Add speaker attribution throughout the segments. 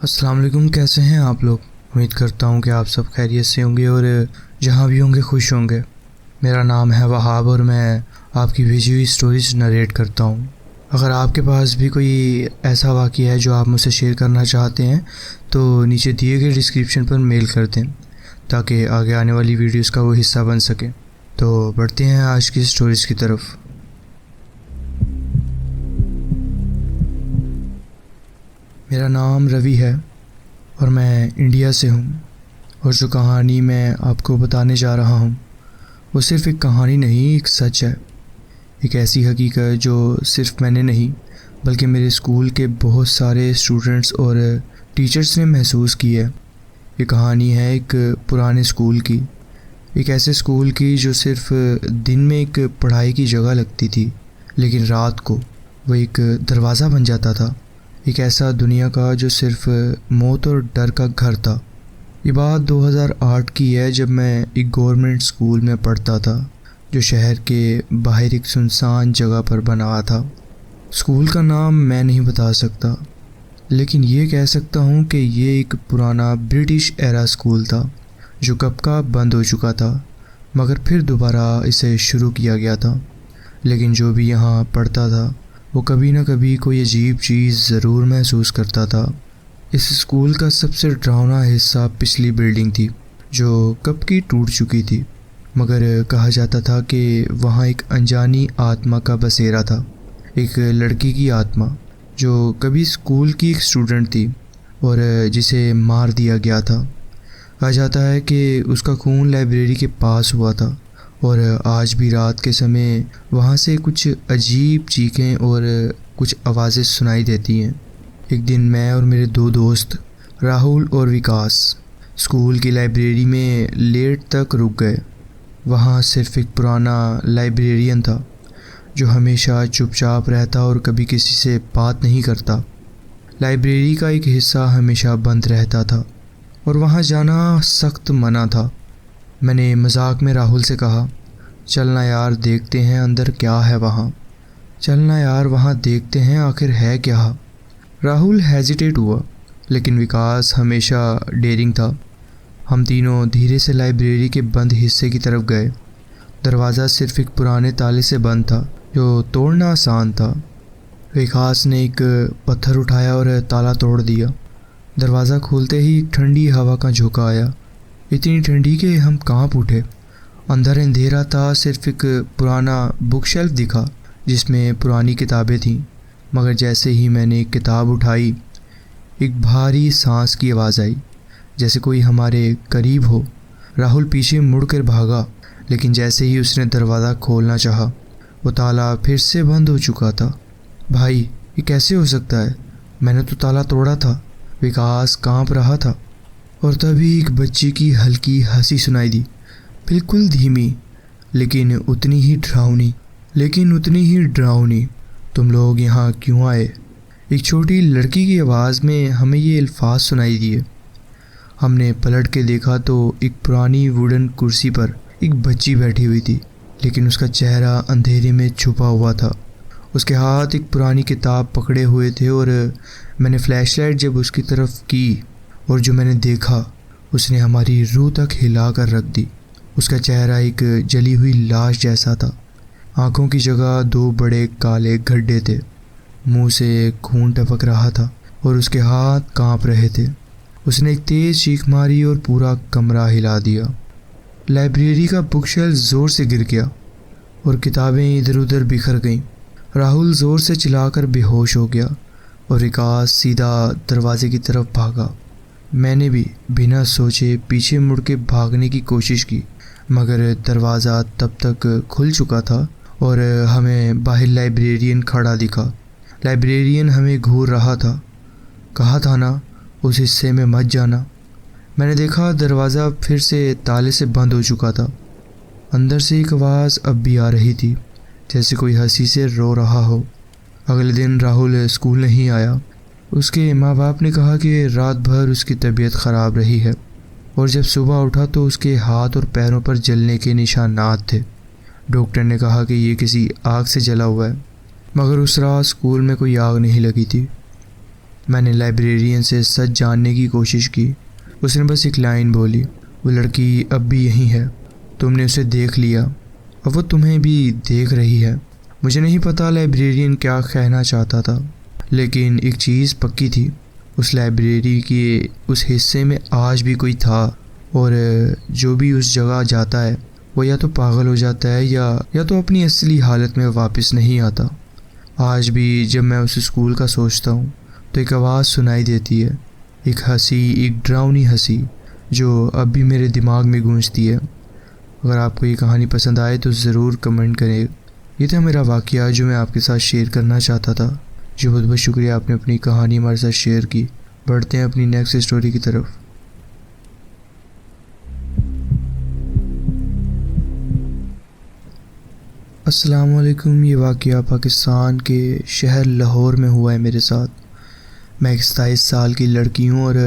Speaker 1: अस्सलाम वालेकुम। कैसे हैं आप लोग? उम्मीद करता हूँ कि आप सब खैरियत से होंगे और जहाँ भी होंगे खुश होंगे। मेरा नाम है वहाब और मैं आपकी भेजी हुई स्टोरीज नरेट करता हूँ। अगर आपके पास भी कोई ऐसा वाक़या है जो आप मुझसे शेयर करना चाहते हैं तो नीचे दिए गए डिस्क्रिप्शन पर मेल कर दें ताकि आगे आने वाली वीडियोस का वो हिस्सा बन सके। तो बढ़ते हैं आज की स्टोरीज़ की तरफ। मेरा नाम रवि है और मैं इंडिया से हूँ। और जो कहानी मैं आपको बताने जा रहा हूँ वो सिर्फ़ एक कहानी नहीं, एक सच है। एक ऐसी हकीकत जो सिर्फ़ मैंने नहीं बल्कि मेरे स्कूल के बहुत सारे स्टूडेंट्स और टीचर्स ने महसूस की है। ये कहानी है एक पुराने स्कूल की, एक ऐसे स्कूल की जो सिर्फ़ दिन में एक पढ़ाई की जगह लगती थी लेकिन रात को वो एक दरवाज़ा बन जाता था। एक ऐसा दुनिया का जो सिर्फ़ मौत और डर का घर था। ये बात 2008 की है जब मैं एक गवर्नमेंट स्कूल में पढ़ता था जो शहर के बाहर एक सुनसान जगह पर बना हुआ था। स्कूल का नाम मैं नहीं बता सकता लेकिन ये कह सकता हूँ कि ये एक पुराना ब्रिटिश एरा स्कूल था जो कब का बंद हो चुका था मगर फिर दोबारा इसे शुरू किया गया था। लेकिन जो भी यहाँ पढ़ता था वो कभी ना कभी कोई अजीब चीज़ ज़रूर महसूस करता था। इस स्कूल का सबसे डरावना हिस्सा पिछली बिल्डिंग थी जो कब की टूट चुकी थी, मगर कहा जाता था कि वहाँ एक अनजानी आत्मा का बसेरा था। एक लड़की की आत्मा जो कभी स्कूल की एक स्टूडेंट थी और जिसे मार दिया गया था। कहा जाता है कि उसका खून लाइब्रेरी के पास हुआ था और आज भी रात के समय वहाँ से कुछ अजीब चीखें और कुछ आवाज़ें सुनाई देती हैं। एक दिन मैं और मेरे दो दोस्त राहुल और विकास स्कूल की लाइब्रेरी में लेट तक रुक गए। वहाँ सिर्फ एक पुराना लाइब्रेरियन था जो हमेशा चुपचाप रहता और कभी किसी से बात नहीं करता। लाइब्रेरी का एक हिस्सा हमेशा बंद रहता था और वहाँ जाना सख्त मना था। मैंने मजाक में राहुल से कहा, चलना यार देखते हैं अंदर क्या है वहाँ। चलना यार वहाँ देखते हैं आखिर है क्या। राहुल हेजिटेट हुआ लेकिन विकास हमेशा डेयरिंग था। हम तीनों धीरे से लाइब्रेरी के बंद हिस्से की तरफ गए। दरवाज़ा सिर्फ एक पुराने ताले से बंद था जो तोड़ना आसान था। विकास ने एक पत्थर उठाया और ताला तोड़ दिया। दरवाज़ा खोलते ही ठंडी हवा का झोंका आया, इतनी ठंडी कि हम कांप उठे। अंदर अंधेरा था, सिर्फ एक पुराना बुक शेल्फ दिखा जिसमें पुरानी किताबें थीं। मगर जैसे ही मैंने एक किताब उठाई एक भारी सांस की आवाज़ आई जैसे कोई हमारे करीब हो। राहुल पीछे मुड़कर भागा लेकिन जैसे ही उसने दरवाज़ा खोलना चाहा वो ताला फिर से बंद हो चुका था। भाई ये कैसे हो सकता है? मैंने तो ताला तोड़ा था। विकास कांप रहा था और तभी एक बच्ची की हल्की हंसी सुनाई दी, बिल्कुल धीमी लेकिन उतनी ही डरावनी। तुम लोग यहाँ क्यों आए? एक छोटी लड़की की आवाज़ में हमें ये अल्फाज सुनाई दिए। हमने पलट के देखा तो एक पुरानी वुडन कुर्सी पर एक बच्ची बैठी हुई थी लेकिन उसका चेहरा अंधेरे में छुपा हुआ था। उसके हाथ एक पुरानी किताब पकड़े हुए थे और मैंने फ्लैशलाइट जब उसकी तरफ की और जो मैंने देखा उसने हमारी रूह तक हिला कर रख दी। उसका चेहरा एक जली हुई लाश जैसा था। आंखों की जगह दो बड़े काले गड्ढे थे, मुंह से खून टपक रहा था और उसके हाथ कांप रहे थे। उसने एक तेज़ चीख मारी और पूरा कमरा हिला दिया। लाइब्रेरी का बुक शेल्फ ज़ोर से गिर गया और किताबें इधर उधर बिखर गईं। राहुल ज़ोर से चिल्लाकर बेहोश हो गया और विकास सीधा दरवाजे की तरफ भागा। मैंने भी बिना सोचे पीछे मुड़ के भागने की कोशिश की मगर दरवाज़ा तब तक खुल चुका था और हमें बाहर लाइब्रेरियन खड़ा दिखा। लाइब्रेरियन हमें घूर रहा था। कहा था ना उस हिस्से में मत जाना। मैंने देखा दरवाज़ा फिर से ताले से बंद हो चुका था। अंदर से एक आवाज़ अब भी आ रही थी जैसे कोई हंसी से रो रहा हो। अगले दिन राहुल स्कूल नहीं आया। उसके माँ बाप ने कहा कि रात भर उसकी तबीयत ख़राब रही है और जब सुबह उठा तो उसके हाथ और पैरों पर जलने के निशानात थे। डॉक्टर ने कहा कि ये किसी आग से जला हुआ है मगर उस रात स्कूल में कोई आग नहीं लगी थी। मैंने लाइब्रेरियन से सच जानने की कोशिश की। उसने बस एक लाइन बोली, वो लड़की अब भी यहीं है, तुमने उसे देख लिया और वो तुम्हें भी देख रही है। मुझे नहीं पता लाइब्रेरियन क्या कहना चाहता था, लेकिन एक चीज़ पक्की थी, उस लाइब्रेरी के उस हिस्से में आज भी कोई था, और जो भी उस जगह जाता है वो या तो पागल हो जाता है या तो अपनी असली हालत में वापस नहीं आता। आज भी जब मैं उस स्कूल का सोचता हूँ तो एक आवाज़ सुनाई देती है, एक हंसी, एक डरावनी हंसी जो अब भी मेरे दिमाग में गूंजती है। अगर आपको ये कहानी पसंद आए तो ज़रूर कमेंट करें। ये था मेरा वाक़या जो मैं आपके साथ शेयर करना चाहता था। जी बहुत बहुत शुक्रिया, आपने अपनी कहानी हमारे साथ शेयर की। बढ़ते हैं अपनी नेक्स्ट स्टोरी की तरफ। अस्सलाम वालेकुम। ये वाक़या पाकिस्तान के शहर लाहौर में हुआ है मेरे साथ। मैं एक 27 साल की लड़की हूँ और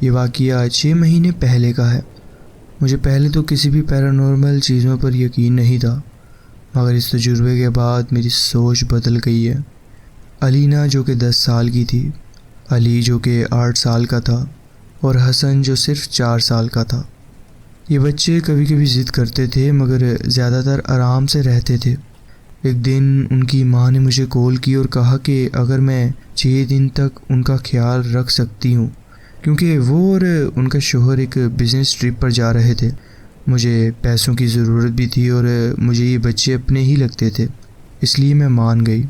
Speaker 1: ये वाक़या 6 महीने पहले का है। मुझे पहले तो किसी भी पैरानॉर्मल चीज़ों पर यकीन नहीं था, मगर इस तजुर्बे के बाद मेरी सोच बदल गई है। अलीना जो कि 10 साल की थी, अली जो कि 8 साल का था और हसन जो सिर्फ 4 साल का था। ये बच्चे कभी कभी ज़िद करते थे मगर ज़्यादातर आराम से रहते थे। एक दिन उनकी माँ ने मुझे कॉल की और कहा कि अगर मैं 6 दिन तक उनका ख्याल रख सकती हूँ, क्योंकि वो और उनका शोहर एक बिज़नेस ट्रिप पर जा रहे थे। मुझे पैसों की ज़रूरत भी थी और मुझे ये बच्चे अपने ही लगते थे, इसलिए मैं मान गई।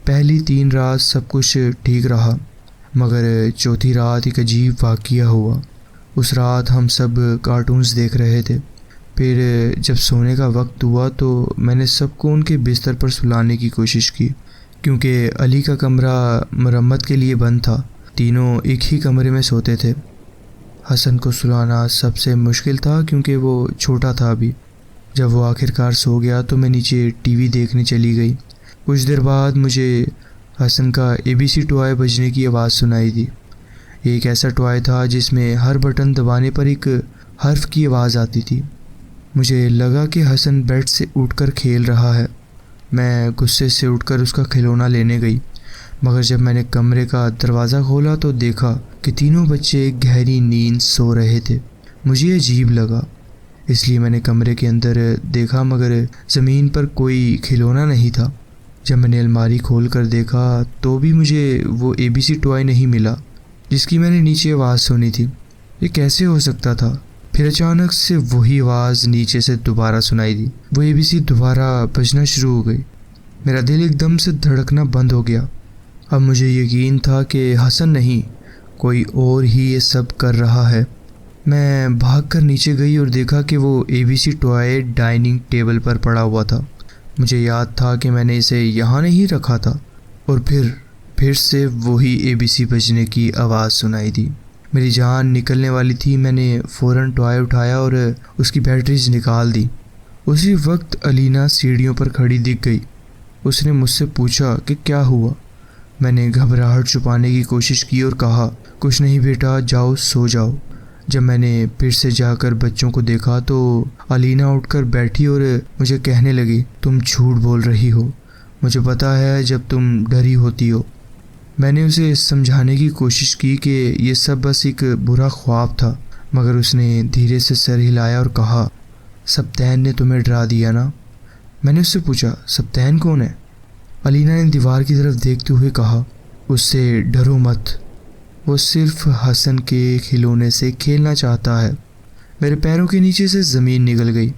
Speaker 1: पहली 3 रात सब कुछ ठीक रहा, मगर चौथी रात एक अजीब वाक़या हुआ। उस रात हम सब कार्टून्स देख रहे थे। फिर जब सोने का वक्त हुआ तो मैंने सबको उनके बिस्तर पर सुलाने की कोशिश की, क्योंकि अली का कमरा मरम्मत के लिए बंद था। तीनों एक ही कमरे में सोते थे। हसन को सुलाना सबसे मुश्किल था क्योंकि वो छोटा था अभी। जब वो आखिरकार सो गया तो मैं नीचे टीवी देखने चली गई। कुछ देर बाद मुझे हसन का ABC टॉय बजने की आवाज़ सुनाई दी। एक ऐसा टॉय था जिसमें हर बटन दबाने पर एक हर्फ की आवाज़ आती थी। मुझे लगा कि हसन बेड से उठकर खेल रहा है। मैं गुस्से से उठकर उसका खिलौना लेने गई, मगर जब मैंने कमरे का दरवाज़ा खोला तो देखा कि तीनों बच्चे गहरी नींद सो रहे थे। मुझे अजीब लगा, इसलिए मैंने कमरे के अंदर देखा, मगर ज़मीन पर कोई खिलौना नहीं था। जब मैंने अलमारी खोल कर देखा तो भी मुझे वो ABC टॉय नहीं मिला जिसकी मैंने नीचे आवाज़ सुनी थी। ये कैसे हो सकता था? फिर अचानक से वही आवाज़ नीचे से दोबारा सुनाई दी। वो ABC दोबारा बजना शुरू हो गई। मेरा दिल एकदम से धड़कना बंद हो गया। अब मुझे यकीन था कि हसन नहीं, कोई और ही ये सब कर रहा है। मैं भागकर नीचे गई और देखा कि वो ABC टॉय डाइनिंग टेबल पर पड़ा हुआ था। मुझे याद था कि मैंने इसे यहाँ नहीं रखा था। और फिर से वही ABC बजने की आवाज़ सुनाई दी। मेरी जान निकलने वाली थी। मैंने फ़ौरन टॉय उठाया और उसकी बैटरीज निकाल दी। उसी वक्त अलीना सीढ़ियों पर खड़ी दिख गई। उसने मुझसे पूछा कि क्या हुआ। मैंने घबराहट छुपाने की कोशिश की और कहा, कुछ नहीं बेटा, जाओ सो जाओ। जब मैंने फिर से जाकर बच्चों को देखा तो अलीना उठकर बैठी और मुझे कहने लगी, तुम झूठ बोल रही हो, मुझे पता है जब तुम डरी होती हो। मैंने उसे समझाने की कोशिश की कि ये सब बस एक बुरा ख्वाब था, मगर उसने धीरे से सर हिलाया और कहा, सप्तैन ने तुम्हें डरा दिया ना। मैंने उससे पूछा, सप्तैन कौन है? अलीना ने दीवार की तरफ देखते हुए कहा, उससे डरो मत, वो सिर्फ हसन के खिलौने से खेलना चाहता है। मेरे पैरों के नीचे से ज़मीन निकल गई।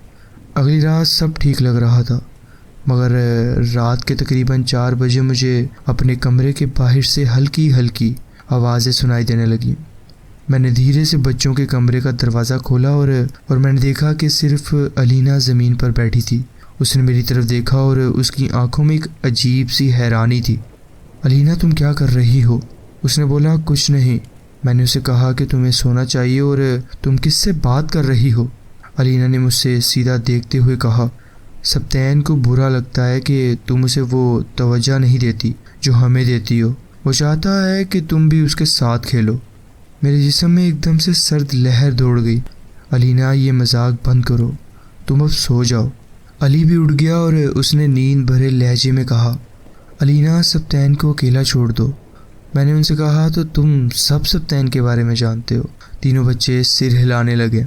Speaker 1: अगली रात सब ठीक लग रहा था, मगर रात के तकरीबन 4 बजे मुझे अपने कमरे के बाहर से हल्की हल्की आवाज़ें सुनाई देने लगी। मैंने धीरे से बच्चों के कमरे का दरवाज़ा खोला और मैंने देखा कि सिर्फ अलीना ज़मीन पर बैठी थी। उसने मेरी तरफ देखा और उसकी आंखों में एक अजीब सी हैरानी थी। अलीना तुम क्या कर रही हो? उसने बोला, कुछ नहीं। मैंने उसे कहा कि तुम्हें सोना चाहिए और तुम किससे बात कर रही हो? अलीना ने मुझसे सीधा देखते हुए कहा, सप्तैन को बुरा लगता है कि तुम उसे वो तवज्जो नहीं देती जो हमें देती हो। वो चाहता है कि तुम भी उसके साथ खेलो। मेरे जिस्म में एकदम से सर्द लहर दौड़ गई। अलीना, ये मजाक बंद करो, तुम अब सो जाओ। अली भी उठ गया और उसने नींद भरे लहजे में कहा, अलीना, सप्तैन को अकेला छोड़ दो, मैंने उनसे कहा, तो तुम सब सप्तैन के बारे में जानते हो? तीनों बच्चे सिर हिलाने लगे।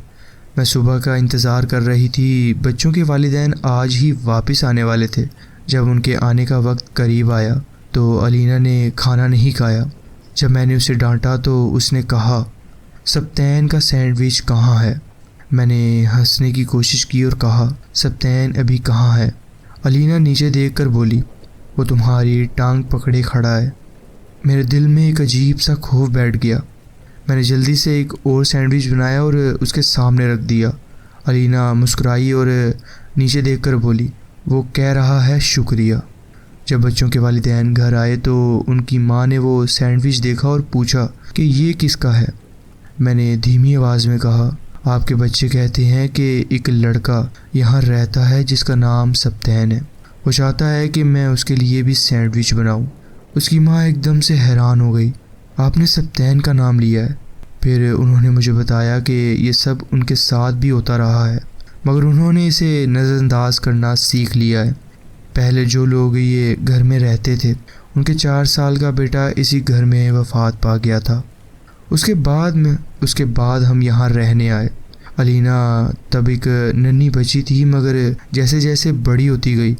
Speaker 1: मैं सुबह का इंतज़ार कर रही थी। बच्चों के वालिदैन आज ही वापस आने वाले थे। जब उनके आने का वक्त करीब आया तो अलीना ने खाना नहीं खाया। जब मैंने उसे डांटा तो उसने कहा, सप्तैन का सैंडविच कहाँ है? मैंने हंसने की कोशिश की और कहा, सप्तैन अभी कहाँ है? अलीना नीचे देखकर बोली, वो तुम्हारी टांग पकड़े खड़ा है। मेरे दिल में एक अजीब सा खौफ बैठ गया। मैंने जल्दी से एक और सैंडविच बनाया और उसके सामने रख दिया। अलीना मुस्कुराई और नीचे देखकर बोली, वो कह रहा है शुक्रिया। जब बच्चों के वालिदैन घर आए तो उनकी माँ ने वो सैंडविच देखा और पूछा कि ये किसका है। मैंने धीमी आवाज़ में कहा, आपके बच्चे कहते हैं कि एक लड़का यहाँ रहता है जिसका नाम सप्तैन है। वो चाहता है कि मैं उसके लिए भी सैंडविच बनाऊं। उसकी माँ एकदम से हैरान हो गई। आपने सप्तैन का नाम लिया है? फिर उन्होंने मुझे बताया कि ये सब उनके साथ भी होता रहा है, मगर उन्होंने इसे नज़रअंदाज करना सीख लिया है। पहले जो लोग ये घर में रहते थे उनके 4 साल का बेटा इसी घर में वफ़ात पा गया था। उसके बाद हम यहाँ रहने आए। अलीना तब एक नन्ही बच्ची थी, मगर जैसे जैसे बड़ी होती गई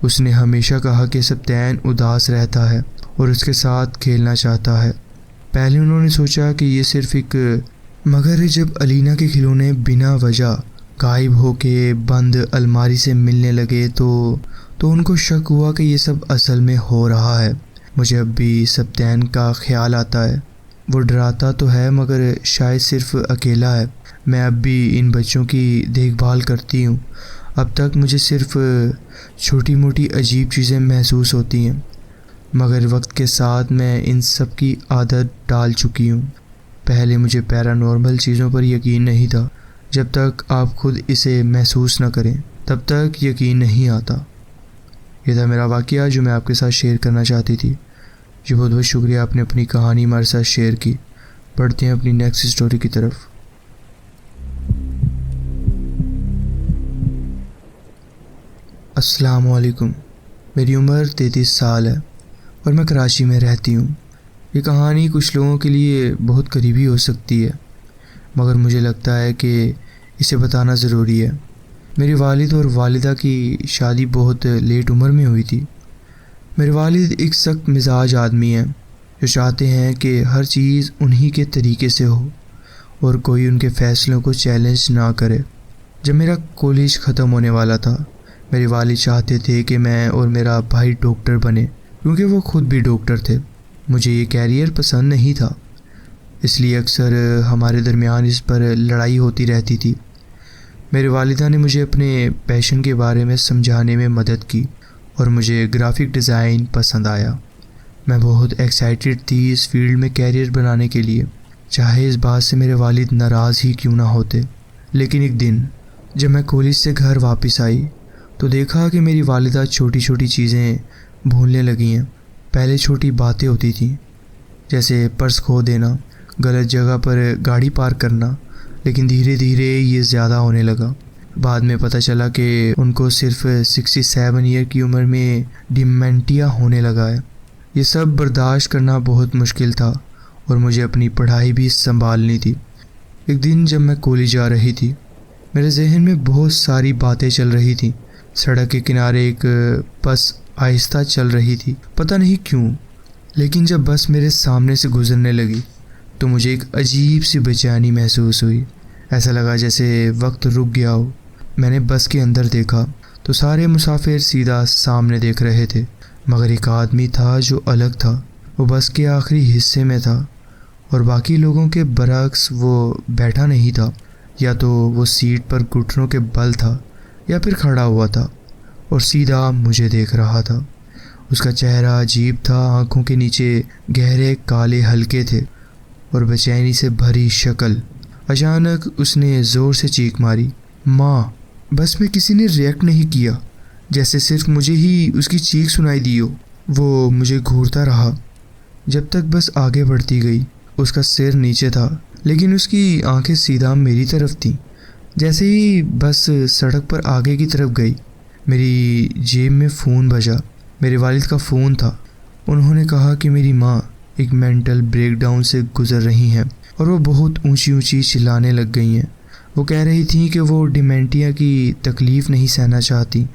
Speaker 1: उसने हमेशा कहा कि सप्तैन उदास रहता है और उसके साथ खेलना चाहता है। पहले उन्होंने सोचा कि ये सिर्फ एक, मगर जब अलीना के खिलौने बिना वजह गायब होके बंद अलमारी से मिलने लगे तो उनको शक हुआ कि ये सब असल में हो रहा है। मुझे अब भी सप्तैन का ख्याल आता है। वो डराता तो है मगर शायद सिर्फ अकेला है। मैं अब भी इन बच्चों की देखभाल करती हूँ। अब तक मुझे सिर्फ छोटी मोटी अजीब चीज़ें महसूस होती हैं, मगर वक्त के साथ मैं इन सब की आदत डाल चुकी हूँ। पहले मुझे पैरानॉर्मल चीज़ों पर यकीन नहीं था। जब तक आप खुद इसे महसूस न करें तब तक यकीन नहीं आता। ये था मेरा वाक़या जो मैं आपके साथ शेयर करना चाहती थी। जी बहुत बहुत शुक्रिया, आपने अपनी कहानी हमारे साथ शेयर की। बढ़ते हैं अपनी नेक्स्ट स्टोरी की तरफ। अस्सलाम वालेकुम। मेरी उम्र 33 साल है और मैं कराची में रहती हूँ। ये कहानी कुछ लोगों के लिए बहुत करीबी हो सकती है, मगर मुझे लगता है कि इसे बताना ज़रूरी है। मेरे वालिद और वालिदा की शादी बहुत लेट उम्र में हुई थी। मेरे वालिद एक सख्त मिजाज आदमी हैं जो चाहते हैं कि हर चीज़ उन्हीं के तरीके से हो और कोई उनके फ़ैसलों को चैलेंज ना करे। जब मेरा कॉलेज ख़त्म होने वाला था, मेरे वालिद चाहते थे कि मैं और मेरा भाई डॉक्टर बने, क्योंकि वो खुद भी डॉक्टर थे। मुझे ये कैरियर पसंद नहीं था, इसलिए अक्सर हमारे दरमियान इस पर लड़ाई होती रहती थी। मेरे वालिदा ने मुझे अपने पैशन के बारे में समझाने में मदद की और मुझे ग्राफिक डिज़ाइन पसंद आया। मैं बहुत एक्साइटेड थी इस फील्ड में कैरियर बनाने के लिए, चाहे इस बात से मेरे वालिद नाराज़ ही क्यों ना होते। लेकिन एक दिन जब मैं कॉलेज से घर वापस आई तो देखा कि मेरी वालिदा छोटी छोटी चीज़ें भूलने लगी हैं। पहले छोटी बातें होती थीं, जैसे पर्स खो देना, गलत जगह पर गाड़ी पार्क करना, लेकिन धीरे धीरे ये ज़्यादा होने लगा। बाद में पता चला कि उनको सिर्फ 67 ईयर की उम्र में डिमेंटिया होने लगा है। ये सब बर्दाश्त करना बहुत मुश्किल था और मुझे अपनी पढ़ाई भी संभालनी थी। एक दिन जब मैं कॉलेज जा रही थी, मेरे जहन में बहुत सारी बातें चल रही थीं। सड़क के किनारे एक बस आहिस्ता चल रही थी, पता नहीं क्यों, लेकिन जब बस मेरे सामने से गुजरने लगी तो मुझे एक अजीब सी बेचैनी महसूस हुई। ऐसा लगा जैसे वक्त रुक गया हो। मैंने बस के अंदर देखा तो सारे मुसाफिर सीधा सामने देख रहे थे, मगर एक आदमी था जो अलग था। वो बस के आखिरी हिस्से में था और बाकी लोगों के बरक्स वो बैठा नहीं था। या तो वो सीट पर घुटनों के बल था या फिर खड़ा हुआ था और सीधा मुझे देख रहा था। उसका चेहरा अजीब था, आंखों के नीचे गहरे काले हल्के थे और बेचैनी से भरी शक्ल। अचानक उसने ज़ोर से चीख मारी, माँ! बस में किसी ने रिएक्ट नहीं किया, जैसे सिर्फ मुझे ही उसकी चीख सुनाई दी हो। वो मुझे घूरता रहा जब तक बस आगे बढ़ती गई। उसका सिर नीचे था, लेकिन उसकी आंखें सीधा मेरी तरफ थीं। जैसे ही बस सड़क पर आगे की तरफ गई, मेरी जेब में फ़ोन बजा। मेरे वालिद का फ़ोन था। उन्होंने कहा कि मेरी माँ एक मेंटल ब्रेकडाउन से गुजर रही हैं और वो बहुत ऊंची ऊंची चिल्लाने लग गई हैं। वो कह रही थी कि वो डिमेंटिया की तकलीफ़ नहीं सहना चाहती,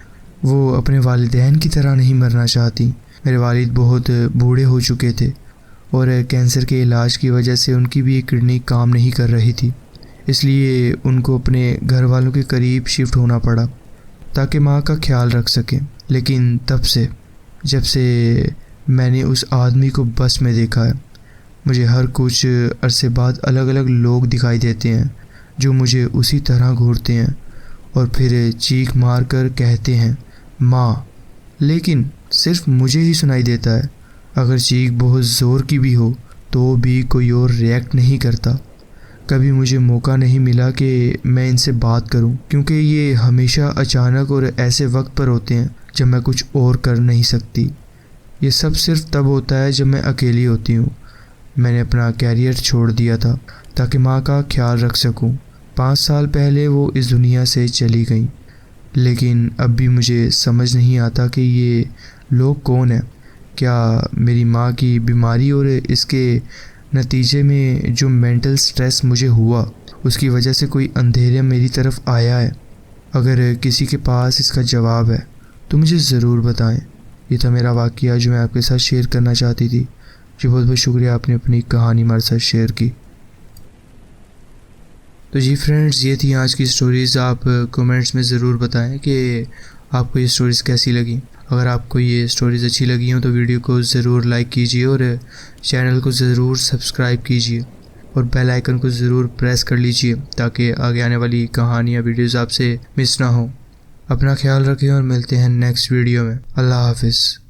Speaker 1: वो अपने वालिदैन की तरह नहीं मरना चाहती। मेरे वालिद बहुत बूढ़े हो चुके थे और कैंसर के इलाज की वजह से उनकी भी एक किडनी काम नहीं कर रही थी, इसलिए उनको अपने घर वालों के करीब शिफ्ट होना पड़ा ताकि माँ का ख्याल रख सकें। लेकिन जब से मैंने उस आदमी को बस में देखा है, मुझे हर कुछ अरसे बाद अलग अलग लोग दिखाई देते हैं जो मुझे उसी तरह घूरते हैं और फिर चीख मार कर कहते हैं माँ, लेकिन सिर्फ मुझे ही सुनाई देता है। अगर चीख बहुत ज़ोर की भी हो तो भी कोई और रिएक्ट नहीं करता। कभी मुझे मौका नहीं मिला कि मैं इनसे बात करूं, क्योंकि ये हमेशा अचानक और ऐसे वक्त पर होते हैं जब मैं कुछ और कर नहीं सकती। ये सब सिर्फ तब होता है जब मैं अकेली होती हूँ। मैंने अपना कैरियर छोड़ दिया था ताकि माँ का ख्याल रख सकूं। 5 साल पहले वो इस दुनिया से चली गई, लेकिन अब भी मुझे समझ नहीं आता कि ये लोग कौन हैं। क्या मेरी माँ की बीमारी और इसके नतीजे में जो मेंटल स्ट्रेस मुझे हुआ उसकी वजह से कोई अंधेरे मेरी तरफ आया है? अगर किसी के पास इसका जवाब है तो मुझे ज़रूर बताएं। ये था मेरा वाक़या जो मैं आपके साथ शेयर करना चाहती थी। जी बहुत बहुत शुक्रिया, आपने अपनी कहानी हमारे साथ शेयर की। तो जी फ्रेंड्स, ये थी आज की स्टोरीज़। आप कमेंट्स में ज़रूर बताएं कि आपको ये स्टोरीज़ कैसी लगी। अगर आपको ये स्टोरीज़ अच्छी लगी हो तो वीडियो को ज़रूर लाइक कीजिए और चैनल को ज़रूर सब्सक्राइब कीजिए और बेल आइकन को ज़रूर प्रेस कर लीजिए ताकि आगे आने वाली कहानियाँ वीडियोज़ आपसे मिस ना हो। अपना ख्याल रखें और मिलते हैं नेक्स्ट वीडियो में। अल्लाह हाफिज़।